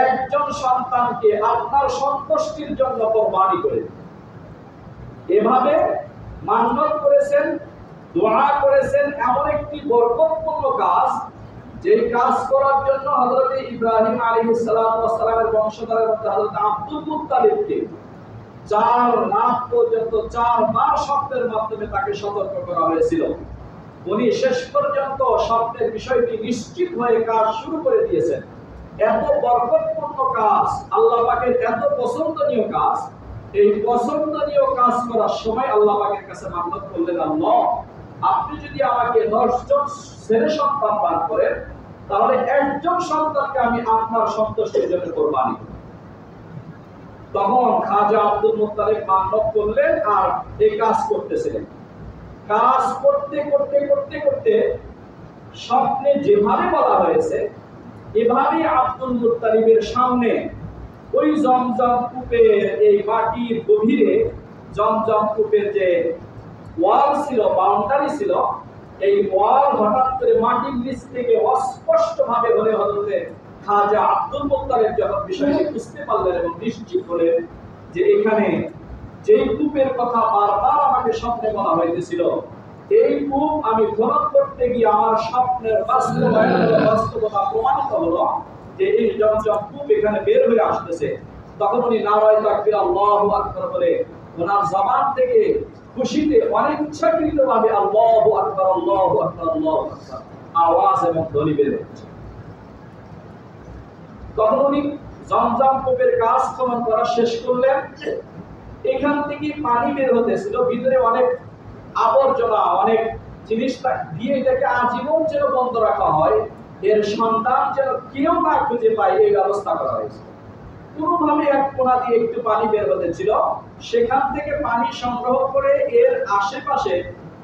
একজন সন্তানকে আপনার সন্তুষ্টির জন্য কুরবানি করে দেব। এভাবে মান্নত করেছেন, দোয়া করেছেন, এমন একটি বরকতপূর্ণ কাজ, যে কাজ করার জন্য হযরত ইব্রাহিম আলাইহিস সালাতু ওয়াস সালামের বংশধরের মধ্যে হযরত আব্দুল মুত্তালিবকে 4 লাখ পর্যন্ত 4 বার শব্দের মাধ্যমে তাকে সতর্ক করা হয়েছিল উনি শেষ পর্যন্ত স্বপ্নের বিষয়টি নিশ্চিত হয়ে কাজ শুরু করে দিয়েছেন। এত বরকতপূর্ণ কাজ, আল্লাহ পাকের এত পছন্দনীয় কাজ, এই পছন্দনীয় কাজ করার সময় আল্লাহ পাকের কাছে মান্নত করলেন, আল্লাহ আপনি যদি আমাকে 10 জন ছেলে সন্তান দান করেন তাহলে একজন সন্তানকে আমি আপনার সন্তুষ্টির জন্য কোরবানি করব। তখন খাজা আব্দুল মুত্তালিব মান্নত করলেন আর এই কাজ করতেছিলেন। কাজ করতে করতে করতে করতে স্বপ্নে যেভাবে বলা হয়েছে এভাবে আব্দুল মুত্তালিবের সামনে ওই জমজম কূপের এই মাটির গভীরে জমজম কূপের যে ওয়াল ছিল, বাউন্ডারি ছিল, এই ওয়াল হঠাৎ করে মাটির নিচ থেকে অস্পষ্ট ভাবে বলে হতে খাজা আব্দুল মুত্তালিব যখন বিষয়টি বুঝতে পারলেন এবং নিশ্চিত হলেন যে এখানে যেই কূপের কথা বারবার আমাকে স্বপ্নে বলা হয়েছিল, এই কূপ আমি খনন করতে গিয়ে আমার স্বপ্নের বাস্তবতা প্রমাণিত হলো যে এই জমজম কূপ এখানে বের হয়ে আসতেছে। তখন উনি নারায়ে তাকবীর আল্লাহু আকবার বলে ওনার জবান থেকে খুশিতে অনিচ্ছাকৃতভাবে আল্লাহু আকবার আল্লাহু আকবার আল্লাহু আকবার আওয়াজ এবং ধ্বনি বের হচ্ছে। তখন উনি জমজম কূপের কাজ খনন করা শেষ করলেন। এখান থেকে পানি বের হতেছিল, ভিতরে অনেক আবর্জনা, অনেক জিনিস দিয়ে এটাকে আজীবন যেন বন্ধ রাখা হয়, এর সন্তান যেন কেউ না খুঁজে পায় এই ব্যবস্থা করা হয়েছে। কোনোভাবে এক কোণা দিয়ে একটু পানি বের হতেছিল, সেখান থেকে পানি সংগ্রহ করে এর আশেপাশে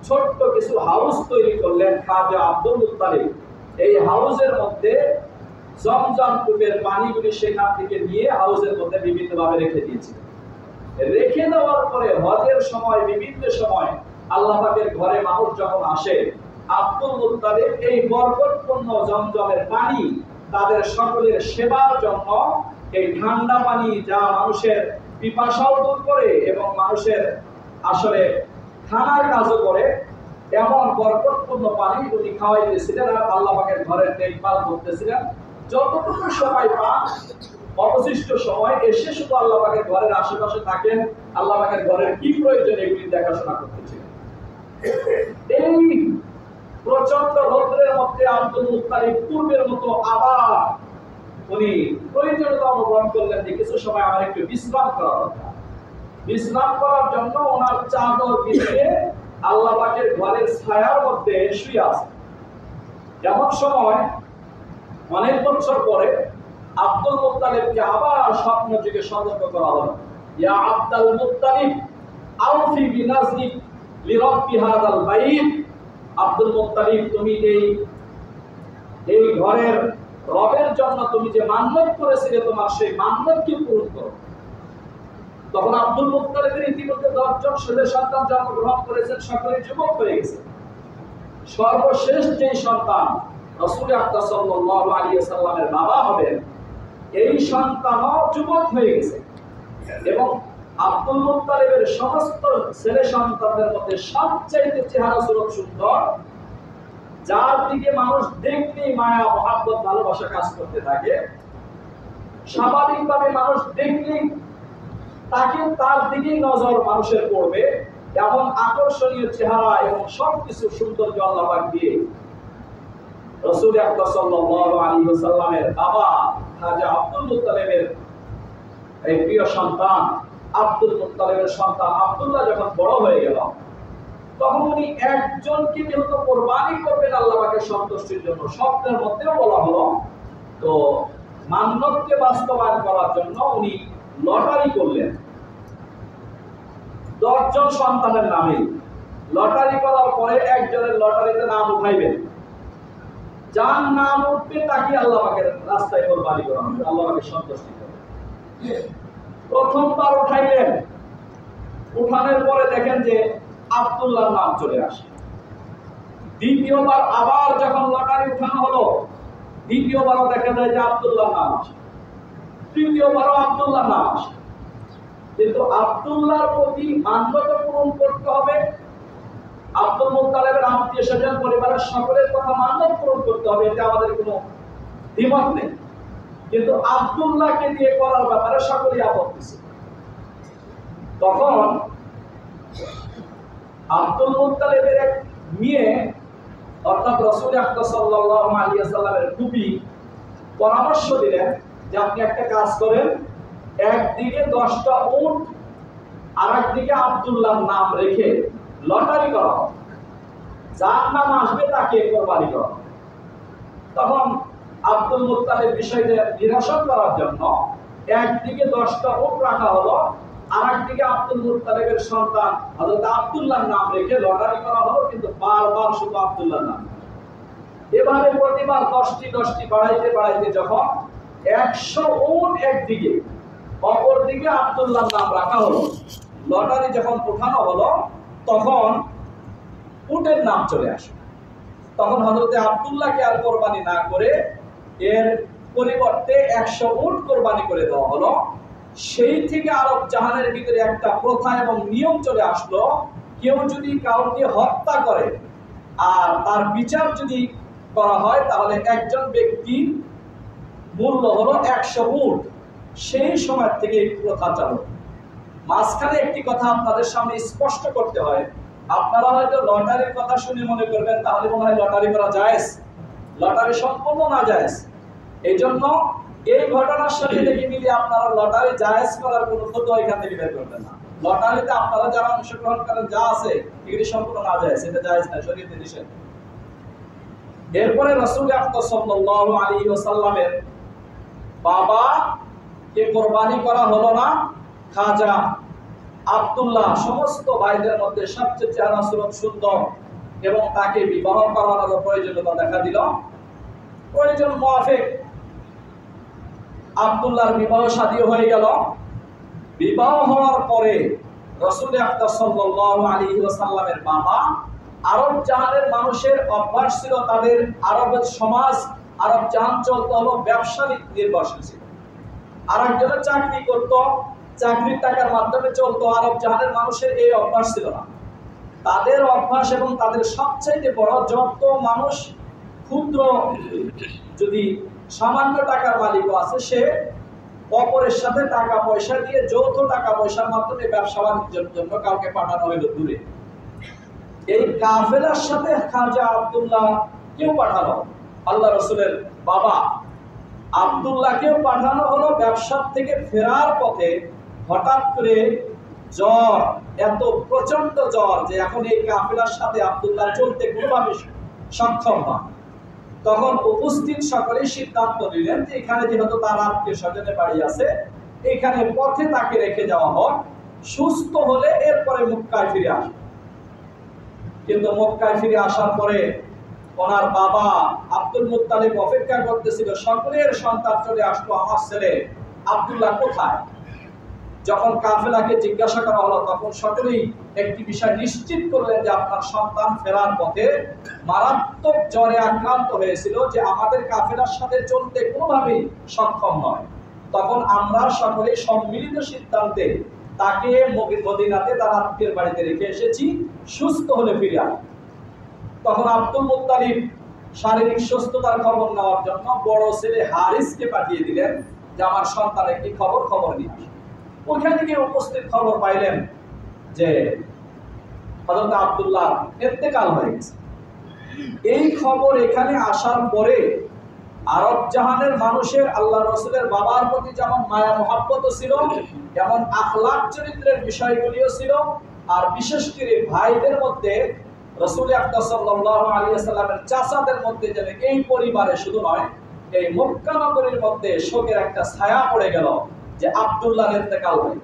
ছোট্ট কিছু হাউস তৈরি করলেন খাজা আব্দুল মুত্তালিব। এই হাউসের মধ্যে জমজম কূপের পানিগুলি সেখান থেকে নিয়ে হাউসের মধ্যে বিভিন্নভাবে রেখে দিয়েছিলেন। রেখে দেওয়ার পরে হজের সময় বিভিন্ন সময় আল্লাহ পাকের ঘরে মানুষ যখন আসে, আব্দুল মুত্তালিব এই বরকতপূর্ণ জমজমের পানি তাদের সকলের সেবার জন্য, এই ঠান্ডা পানি যা মানুষের পিপাসাও দূর করে এবং মানুষের আসলে খানার কাজও করে, এমন বরকতপূর্ণ পানি উনি খাওয়াইতেছিলেন আর আল্লাহ পাকের ঘরের দেখভাল করতেছিলেন। যতটুকু সময় পান অবশিষ্ট সময় এসে শুধু আল্লাহ পাকের ঘরের আশেপাশে থাকেন, আল্লাহ পাকের ঘরের কি প্রয়োজন এগুলি দেখাশোনা করতেছিলেন। এই প্রচন্ড রৌদ্রের মধ্যে আব্দুল মুত্তালিব পূর্বের মতো আবার উনি প্রয়োজনীয়তা অনুভব করলেন যে কিছু সময় আমার একটু বিশ্রাম করা দরকার। বিশ্রাম করার জন্য ওনার চাদর বিছিয়ে আল্লাহ পাকের ঘরের ছায়ার মধ্যে শুয়ে আছেন। এমন সময় অনেক বছর পরে আব্দুল মুত্তালিবকে আবার স্বপ্ন যুগে সতর্ক করা হলো, ইয়া আব্দুল মুত্তালিব আউফি বিনাজরিক লিরাব্বি হাযাল বাইত। আব্দুল মুত্তালিব, তুমি এই ঘরের রবের জন্য তুমি যে মান্যত করেছিলে তোমার সেই মান্যতকে পূরণ করো। তখন আব্দুল মুত্তালিবের ইতিমধ্যে 10 জন ছেলে সন্তান জন্মগ্রহণ করেছেন, সকলে যুবক হয়ে গেছে। সর্বশেষ যে সন্তান রাসূল আকরাম সাল্লাল্লাহু আলাইহি ওয়াসাল্লামের বাবা হবেন, এই সন্তানও যুবক হয়ে গেছে এবং আব্দুল মুত্তালিবের সমস্ত ছেলে সন্তানদের মধ্যে সবচেয়ে চেহারা সুরত সুন্দর, যার দিকে মানুষ দেখলেই মায়া মহাব্বত ভালোবাসা কাজ করতে থাকে। স্বাভাবিকভাবে মানুষ দেখলেই তার দিকেই নজর মানুষের পড়বে, এমন আকর্ষণীয় চেহারা এবং সবকিছু সৌন্দর্য আল্লাহ পাক দিয়ে রাসূল আকরাম সাল্লাল্লাহু আলাইহি ওয়াসাল্লামের বাবা খাজা আব্দুল মুত্তালিবের এই প্রিয় সন্তান আব্দুল মুত্তালিবের সন্তান আব্দুল্লাহ যখন বড় হয়ে গেল, তখন উনি একজনকে যেহেতু কোরবানি করবেন আল্লাহ পাকের সন্তুষ্টির জন্য, স্বপ্নের মধ্যেও বলা হলো, তো মান্যতকে বাস্তবায়ন করার জন্য উনি লটারি করলেন। 10 জন সন্তানের নামে লটারি করার পরে একজনের লটারিতে নাম উঠাইবেন, যার নাম উঠবে তাকে আল্লাহ পাকের রাস্তায় কোরবানি করা হবে, আল্লাহ পাকের সন্তুষ্টি করবে। প্রথমবার উঠাইলেন, উঠানোর পরে দেখেন যে আব্দুল্লাহর নাম চলে আসে। দ্বিতীয়বার আবার যখন লটারি উঠানো হলো, দ্বিতীয়বারও দেখা যায় যে আব্দুল্লাহর নাম আসে, তৃতীয়বারও আব্দুল্লাহর নাম আসে। কিন্তু আব্দুল্লাহর প্রতি মান্যতা পূরণ করতে হবে, আব্দুল মুত্তালিবের আত্মীয় স্বজন পরিবারের সকলের কথা মান্যত পূরণ করতে হবে, এতে আমাদের কোনো দ্বিমত নেই। কিন্তু আব্দুল্লাহকে দিয়ে করার ব্যাপারে সকলেই আপত্তি ছিল। তখন আব্দুল মুত্তালিবের এক মেয়ে অর্থাৎ রাসূল আকরাম সাল্লাল্লাহু আলাইহি ওয়াসাল্লামের খুবই পরামর্শ দিলেন যে আপনি একটা কাজ করেন, একদিকে 10টা উট আর একদিকে আব্দুল্লাহর নাম রেখে লটারি করা, যার নাম আসবে তাকে কোরবানি করা। তখন আব্দুল মুত্তালিব বিষয়টা নিরসন করার জন্য একদিকে 10টা উট রাখা হলো, আর একদিকে আব্দুল মুত্তালিবের সন্তান হযরত আব্দুল্লাহর নাম রেখে লটারি করা হলো, কিন্তু বারবার শুধু আব্দুল্লাহর নাম। এভাবে প্রতিবার 10টি বাড়াইতে বাড়াইতে যখন 100 উট একদিকে, অপর দিকে আব্দুল্লাহর নাম রাখা হলো, লটারি যখন উঠানো হলো তখন উটের নাম চলে আসে। তখন হযরতে আব্দুল্লাহকে আর কোরবানি না করে এর পরিবর্তে 100 উট কোরবানি করে দেওয়া হলো। সেই থেকে আরব জাহানের ভিতরে একটা প্রথা এবং নিয়ম চলে আসলো, কেউ যদি কাউকে হত্যা করে আর তার বিচার যদি করা হয় তাহলে একজন ব্যক্তির মূল্য হলো 100 উট। সেই সময় থেকে এই প্রথা চালু। মাঝখানে একটি কথা আপনাদের সামনে স্পষ্ট করতে হয়। আপনারা হয়তো লটারির কথা শুনে মনে করবেন তাহলে মনে হয় লটারি করা জায়েজ, লটারি সম্পূর্ণ না জায়েজ। এই জন্য এই ঘটনার সাথে দেখে মিলিয়ে আপনারা লটারি জায়েজ করার কোনো ফতোয়া এখান থেকে বের করবেন না। লটারিতে আপনারা যারা অংশগ্রহণ করেন যা আছে এগুলি সম্পূর্ণ না জায়েজ, এটা জায়েজ না, শরীয়তে নিষেধ। এরপরে রাসূল আকরাম সাল্লাল্লাহু আলাইহি ওয়াসাল্লামের বাবা কে কোরবানি করা হলো না, খাজা আব্দুল্লাহ সমস্ত ভাইদের মধ্যে সবচেয়ে চেহারা সুরত সুন্দর এবং তাকে বিবাহ করানোর প্রয়োজনীয়তা দেখা দিল। প্রয়োজন মোয়াফেক আব্দুল্লাহর বিবাহ শাদী হয়ে গেল। বিবাহ হওয়ার পরে রাসূল আকরাম সাল্লাল্লাহু আলাইহি ওয়াসাল্লামের বাবা, আরব জাহানের মানুষের অভ্যাস ছিল, তাদের আরবের সমাজ, আরব জাহান চলতে হলো ব্যবসা নির্ভরশীল ছিল। আরেকজনের চাকরি করত, চাকরির টাকার মাধ্যমে চলতো। আরব জাহানের মানুষের এই অভ্যাস ছিল না। তাদের অভ্যাস এবং তাদের সবচাইতে বড়, যত মানুষ ক্ষুদ্র যদি সামান্য টাকার মালিকও আছে, সে অপরের সাথে টাকা পয়সা দিয়ে যৌথ টাকা পয়সার মাধ্যমে ব্যবসা বাণিজ্যের জন্য কাউকে পাঠানো হইল দূরে। এই কাফেলার সাথে খাজা আব্দুল্লাহ কেউ পাঠানো, আল্লাহ রাসূলের বাবা আব্দুল্লাহকেও পাঠানো হলো। ব্যবসা থেকে ফেরার পথে হঠাৎ করে জ্বর, এত প্রচন্ড জ্বর যে এখন এই কাফেলার সাথে আব্দুল্লাহ চলতে কোনোভাবে সক্ষম না। তখন উপস্থিত সকলেই সিদ্ধান্ত নিলেন যে এখানে যেহেতু তার আত্মীয় স্বজনের বাড়ি আছে, এখানে পথে তাকে রেখে যাওয়া হোক, সুস্থ হলে এরপরে মক্কায় ফিরে আসবে। কিন্তু মক্কায় ফিরে আসার পরে ওনার বাবা আব্দুল মুত্তালিব অপেক্ষা করতেছিল, সকলের সন্তান চলে আসলো, আমার ছেলে আব্দুল্লাহ কোথায়? যখন কাফেলাকে জিজ্ঞাসা করা হলো তখন সকলেই একটি বিষয় নিশ্চিত করলেন যে আপনার সন্তান ফেরার পথে মারাত্মক জ্বরে আক্রান্ত হয়েছিল, যে আমাদের কাফেলার সাথে চলতে কোনোভাবেই সক্ষম নয়। তখন আমরা সকলে সম্মিলিত সিদ্ধান্তে তাকে মদিনাতে তার আত্মীয়ের বাড়িতে রেখে এসেছি, সুস্থ হলে ফিরে আসবে। তখন আব্দুল মুত্তালিব শারীরিক সুস্থতার খবর নেওয়ার জন্য বড় ছেলে হারিসকে পাঠিয়ে দিলেন যে আমার সন্তানের কি খবর নিয়ে আসে। ওখানে গিয়ে উপস্থিত খবর পাইলেন যে হযরত আব্দুল্লাহ ইন্তেকাল হয়ে গেছে। এই খবর এখানে আসার পরে আরব জাহানের মানুষের আল্লাহ রাসূলের বাবার প্রতি যেমন মায়া মহব্বত ছিল, যেমন আখলাক চরিত্রের বিষয়গুলিও ছিল। আর বিশেষ করে ভাইদের মধ্যে রাসূল আকরাম সাল্লাল্লাহু আলাইহি ওয়াসাল্লামের চাচাদের মধ্যে যেন এই পরিবারে শুধু নয়, এই মক্কা নগরীর মধ্যে শোকের একটা ছায়া পড়ে গেল যে আব্দুল্লাহর ইন্তেকাল হয়ে।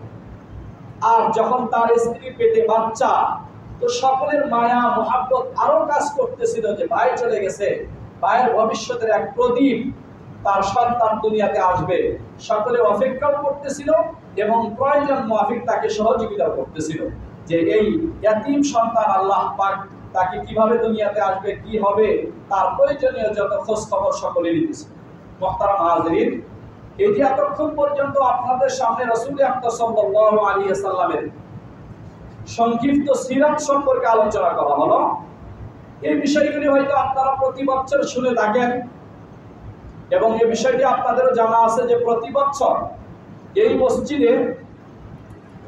আর যখন তার স্ত্রী পেটে বাচ্চা, তো সকলের মায়া মহব্বত আরো কাজ করতেছিল যে ভাই চলে গেছে, ভাইয়ের ভবিষ্যতের এক প্রদীপ, তার সন্তান দুনিয়াতে আসবে। সকলে অপেক্ষাও করতেছিল এবং প্রয়োজন মাফিক তাকে সহযোগিতা করতেছিল যে এই ইয়াতীম সন্তান আল্লাহ পাক তাকে কিভাবে দুনিয়াতে আসবে, কি হবে, তার প্রয়োজনীয় যত খোঁজ খবর সকলে নিতেছিল। মুহতারাম হাজিরিন, এই যে এতক্ষণ পর্যন্ত আপনাদের সামনে রাসূল আকরাম সাল্লাল্লাহু আলাইহি ওয়াসাল্লামের সংক্ষিপ্ত সিরাত সম্পর্কে আলোচনা করা হলো, এই বিষয়গুলি হয়তো আপনারা প্রতি বছর শুনে থাকেন এবং এই বিষয়টি আপনাদেরও জানা আছে যে প্রতি বছর এই মসজিদে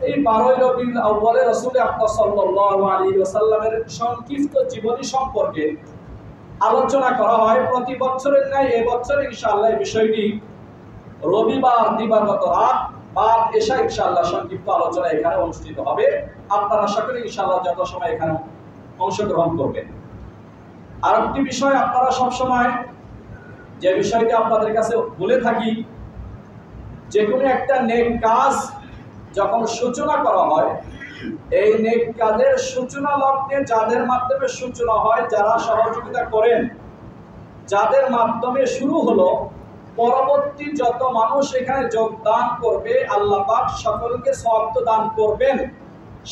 এই 12 রবিউল আউয়ালে রাসূল আকরাম সাল্লাল্লাহু আলাইহি ওয়াসাল্লামের সংক্ষিপ্ত জীবনী সম্পর্কে আলোচনা করা হয় প্রতি বছরের ন্যায় এবছর ইনশাআল্লাহ এই বিষয়টি রবিবার দিবাগত রাত বাদ এশা ইনশাআল্লাহ সংক্ষিপ্ত আলোচনা এখানে অনুষ্ঠিত হবে। আপনারা সকলে ইনশাআল্লাহ যত সময় এখানে অংশগ্রহণ করবেন। আরেকটি বিষয়, আপনারা সব সময় যে বিষয়টি আপনাদের কাছে বলে থাকি, যে কোনো একটা নেক কাজ যখন সূচনা করা হয়, এই নেক কাজের সূচনা লগ্নে যাদের মাধ্যমে সূচনা হয়, যারা সহযোগিতা করেন, যাদের মাধ্যমে শুরু হলো, পরবর্তী যত মানুষ এখানে যোগদান করবে আল্লাহ পাক সকলকে সওয়াব দান করবেন।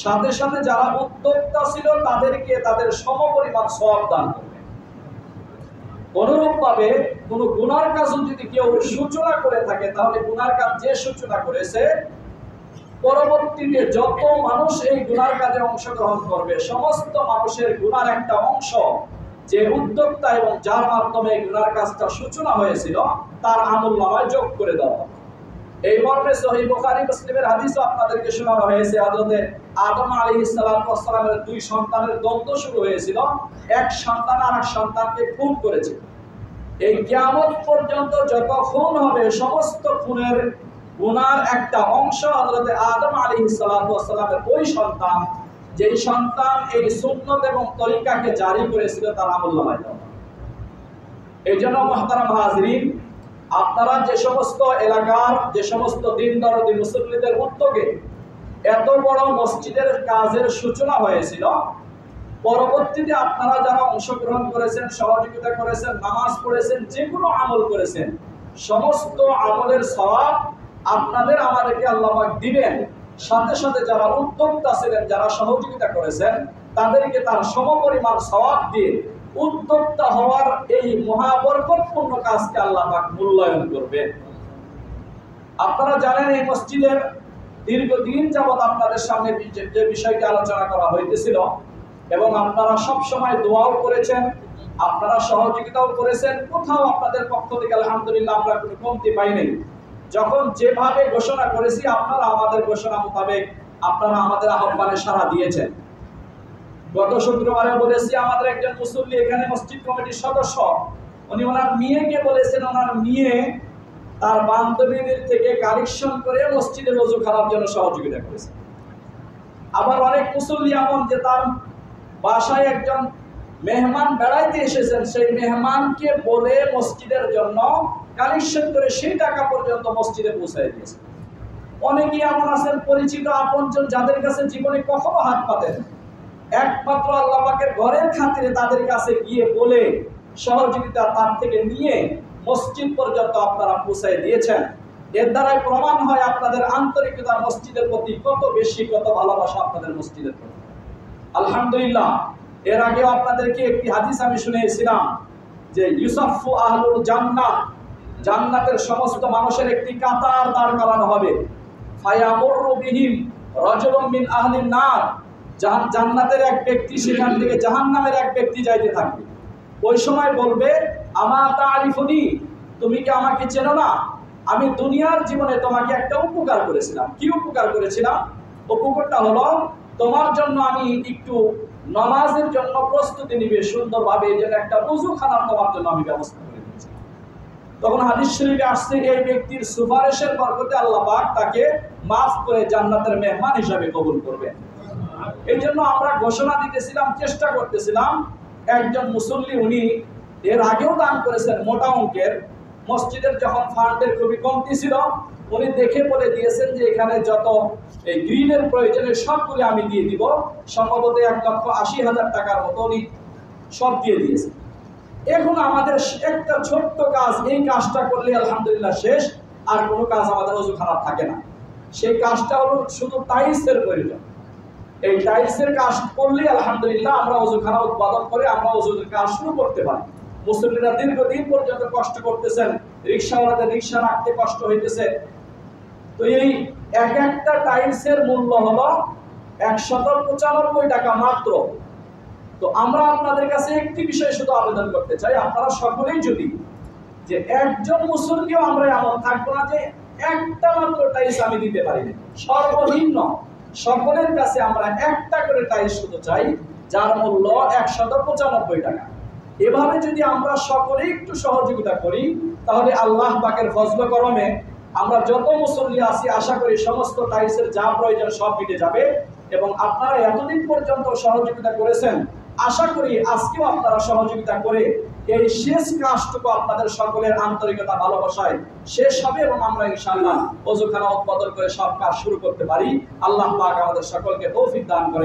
সাথে সাথে যারা উদ্যোক্তা ছিল তাদেরকে তাদের সমপরিমাণ সওয়াব দান করবেন। অনুরূপভাবে কোনো গুনার কাজও যদি কেউ সূচনা করে থাকে, তাহলে গুনার কাজ যে সূচনা করেছে, পরবর্তীতে যত মানুষ এই গুনার কাজে অংশগ্রহণ করবে, সমস্ত মানুষের গুনার একটা অংশ যে উদ্যোক্তা এবং যার মাধ্যমে এই গুনার কাজটা সূচনা হয়েছিল তার আমলনামায় যোগ করে দেওয়া। এই মর্মে সহিহ বুখারী মুসলিমের হাদিসও আপনাদেরকে শোনানো হয়েছে। হযরত আদম আলাইহিস সালামের দুই সন্তানের দ্বন্দ্ব শুরু হয়েছিল। এক সন্তান আর এক সন্তানকে খুন করেছে। এই কিয়ামত পর্যন্ত যত খুন হবে, সমস্ত খুনের গুনার একটা অংশ হযরত আদম আলাইহিস সালামের ওই সন্তান, যেই সন্তান এই সুন্নত এবং তরিকাকে জারি করেছিল, তার আমলনামায় দেওয়া। এই জন্য মুহতারাম হাজরিন, আপনারা যে সমস্ত এলাকার যে সমস্ত দিন দরদি মুসল্লিদের উদ্যোগে এত বড় মসজিদের কাজের সূচনা হয়েছিল, পরবর্তীতে আপনারা যারা অংশগ্রহণ করেছেন, সহযোগিতা করেছেন, নামাজ পড়েছেন, যে কোনো আমল করেছেন, সমস্ত আমলের সওয়াব আপনাদের আমাদেরকে আল্লাহ পাক দিবেন। সাথে সাথে যারা উদ্যোক্তা ছিলেন, যারা সহযোগিতা করেছেন, তাদেরকে তার সমপরিমাণ সওয়াব দিয়ে উদ্যোক্তা হওয়ার এই মহাবরকতপূর্ণ কাজকে আল্লাহ পাক মূল্যায়ন করবেন। আপনারা জানেন এই মসজিদের দীর্ঘদিন যাবৎ আপনাদের সামনে যে বিষয়টি আলোচনা করা হইতেছিল, এবং আপনারা সব সময় দোয়াও করেছেন, আপনারা সহযোগিতাও করেছেন। কোথাও আপনাদের পক্ষ থেকে আলহামদুলিল্লাহ আমরা কোনো কমতি পাই নাই। যখন যেভাবে ঘোষণা করেছি, আপনারা আমাদের ঘোষণা মোতাবেক আপনারা আমাদের আহ্বানে সাড়া দিয়েছেন। গত শুক্রবারে বলেছি, আমাদের একজন মুসল্লি এখানে মসজিদ কমিটির সদস্য, উনি ওনার মেয়েকে বলেছেন, ওনার মেয়ে তার বান্ধবীদের থেকে কালেকশন করে মসজিদের ওযু খারাপ জন্য সহযোগিতা করেছে। আবার অনেক মুসল্লি এমন যে তার বাসায় একজন মেহমান বেড়াইতে এসেছেন, সেই মেহমানকে বলে মসজিদের জন্য কালেকশন করে সেই টাকা পর্যন্ত মসজিদে পৌঁছায় দিয়েছে। অনেকে এমন আছেন পরিচিত আপনজন, যাদের কাছে জীবনে কখনো হাত পাতেন, একমাত্র আল্লাহ পাকের ঘরের খাতিরে তাদের কাছে গিয়ে বলে সহযোগিতা তার থেকে নিয়ে মসজিদ পর্যন্ত আপনারা পৌঁছায় দিয়েছেন। এর দ্বারাই প্রমাণ হয় আপনাদের আন্তরিকতা মসজিদের প্রতি কত বেশি, কত ভালোবাসা আপনাদের মসজিদের প্রতি। আলহামদুলিল্লাহ, এর আগেও আপনাদেরকে একটি হাদিস আমি শুনিয়েছিলাম যে ইউসাফু আহলুল জান্নাহ, জান্নাতের সমস্ত মানুষের একটি কাতার দাঁড় করানো হবে। ফায়ামুরু বিহিম রাজুলুম মিন আহলিন নার, জান্নাতের এক ব্যক্তি সেখান থেকে জাহান্নামের এক ব্যক্তি যাইতে থাকবে। ওই সময় বলবে, আমা তারিফুনি, তুমি কি আমাকে চেনো না? আমি দুনিয়ার জীবনে তোমাকে একটা উপকার করেছিলাম। কি উপকার করেছিলাম? উপকারটা হলো, তোমার জন্য আমি একটু নামাজের জন্য প্রস্তুতি নিবে সুন্দরভাবে, এই জন্য একটা ওযুখানা তোমার জন্য আমি ব্যবস্থা করে দিয়েছি। তখন হাদিস শরীফে আসছে, এই ব্যক্তির সুপারিশের বরকতে আল্লাহ পাক তাকে মাফ করে জান্নাতের মেহমান হিসাবে কবুল করবেন। এই জন্য আমরা ঘোষণা দিতেছিলাম, চেষ্টা করতেছিলাম। একজন মুসল্লি, উনি এর আগেও দান করেছেন মোটা অঙ্কের, মসজিদের যখন ফান্ডের খুবই কমতি ছিল, উনি দেখে বলে দিয়েছেন যে এখানে যত এই গ্রিনের প্রয়োজনে সবগুলি আমি দিয়ে দিব। সম্ভবত 1,80,000 টাকার মতো উনি সব দিয়ে দিয়েছেন। এখন আমাদের একটা ছোট্ট কাজ, এই কাজটা করলে আলহামদুলিল্লাহ শেষ, আর কোনো কাজ আমাদের ওযু খারাপ থাকে না। সেই কাজটা হলো শুধু টাইলসের প্রয়োজন। এই টাইলসের কাজ করলে আলহামদুলিল্লাহ আমরা ওযুখানা উৎপাদন করে আমরা ওযুর কাজ শুরু করতে পারি। মুসল্লিরা দীর্ঘদিন পর্যন্ত কষ্ট করতেছেন, রিকশাওয়ালাদের রিকশা রাখতে কষ্ট হইতেছে। তো এই এক একটা টাইলসের মূল্য হলো 195 টাকা মাত্র। তো আমরা আপনাদের কাছে একটি বিষয় শুধু আবেদন করতে চাই, আপনারা সকলেই যদি, যে একজন মুসল্লিও আমরা এমন থাকবো না যে একটা মাত্র টাইলস আমি দিতে পারি না। সর্বনিম্ন সকলের কাছে আমরা একটা করে টাইলস শুধু চাই, যার মূল্য 195 টাকা। এভাবে যদি আমরা সকলে একটু সহযোগিতা করি, তাহলে আল্লাহ পাকের ফজল করমে আমরা যত মুসল্লি আছি আশা করি সমস্ত টাইসের যা প্রয়োজন সব মিটে যাবে। এবং আপনারা এতদিন পর্যন্ত সহযোগিতা করেছেন, আশা করি আজকেও আপনারা সহযোগিতা করে এই শেষ কাজটুকু আপনাদের সকলের আন্তরিকতা ভালোবাসায় শেষ হবে এবং আমরা ইনশাআল্লাহ ওযুখানা উদ্বোধন করে সব কাজ শুরু করতে পারি। আল্লাহ পাক আমাদের সকলকে তৌফিক দান করে।